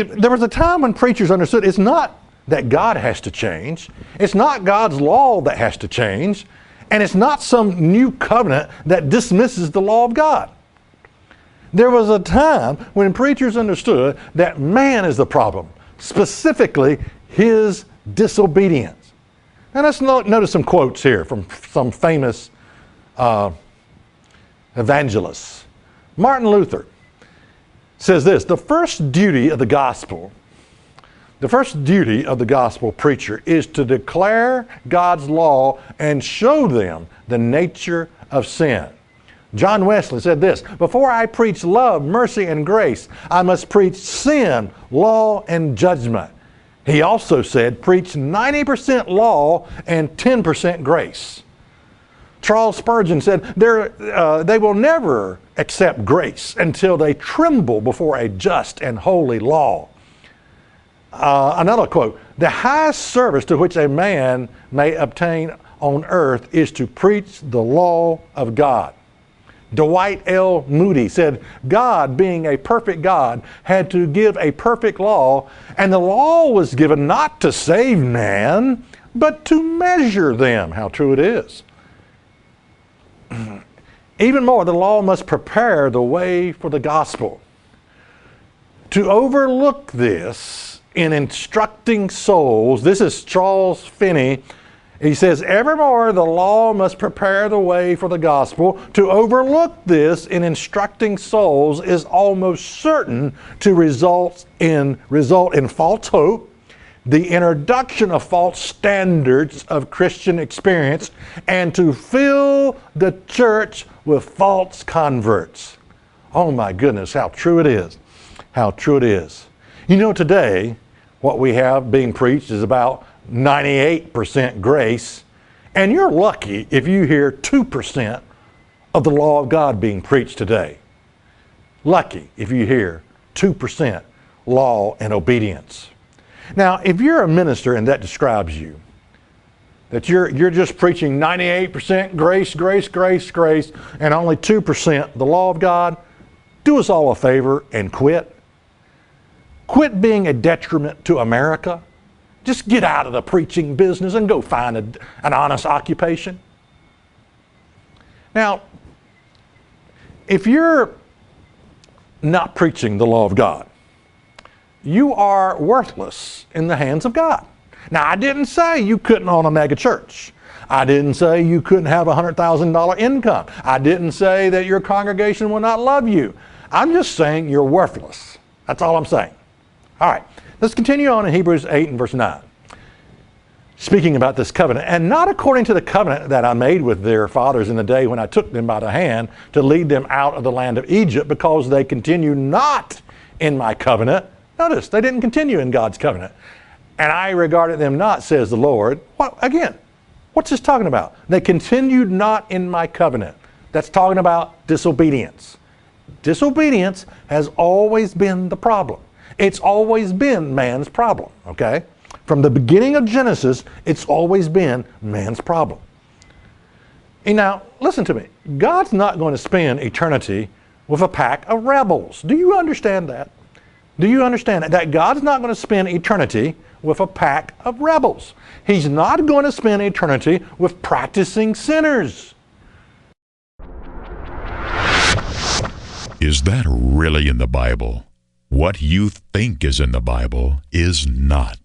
There was a time when preachers understood it's not that God has to change. It's not God's law that has to change. And it's not some new covenant that dismisses the law of God. There was a time when preachers understood that man is the problem, specifically his disobedience. Now let's notice some quotes here from some famous evangelists. Martin Luther says this: the first duty of the gospel preacher is to declare God's law and show them the nature of sin. John Wesley said this: before I preach love, mercy, and grace, I must preach sin, law, and judgment. He also said, preach 90% law and 10% grace. Charles Spurgeon said, they will never accept grace until they tremble before a just and holy law. Another quote: the highest service to which a man may obtain on earth is to preach the law of God. Dwight L. Moody said, God, being a perfect God, had to give a perfect law, and the law was given not to save man, but to measure them. How true it is. Even more, the law must prepare the way for the gospel. To overlook this in instructing souls, this is Charles Finney. He says, evermore the law must prepare the way for the gospel. To overlook this in instructing souls is almost certain to result in false hope, the introduction of false standards of Christian experience, and to fill the church with false converts. Oh my goodness, how true it is. How true it is. You know, today, what we have being preached is about 98% grace, and you're lucky if you hear 2% of the law of God being preached today. Lucky if you hear 2% law and obedience. Now, if you're a minister and that describes you, that you're just preaching 98% grace, grace, grace, grace, and only 2% the law of God, do us all a favor and quit. Quit being a detriment to America. Just get out of the preaching business and go find an honest occupation. Now, if you're not preaching the law of God, you are worthless in the hands of God. Now, I didn't say you couldn't own a mega church. I didn't say you couldn't have a $100,000 income. I didn't say that your congregation will not love you. I'm just saying you're worthless. That's all I'm saying. All right, let's continue on in Hebrews 8 and verse 9. Speaking about this covenant, and not according to the covenant that I made with their fathers in the day when I took them by the hand to lead them out of the land of Egypt, because they continue not in my covenant. Notice, they didn't continue in God's covenant. And I regarded them not, says the Lord. What, again, what's this talking about? They continued not in my covenant. That's talking about disobedience. Disobedience has always been the problem. It's always been man's problem, okay? From the beginning of Genesis, it's always been man's problem. And now, listen to me. God's not going to spend eternity with a pack of rebels. Do you understand that? Do you understand that? That God's not going to spend eternity with a pack of rebels. He's not going to spend eternity with practicing sinners. Is that really in the Bible? What you think is in the Bible is not.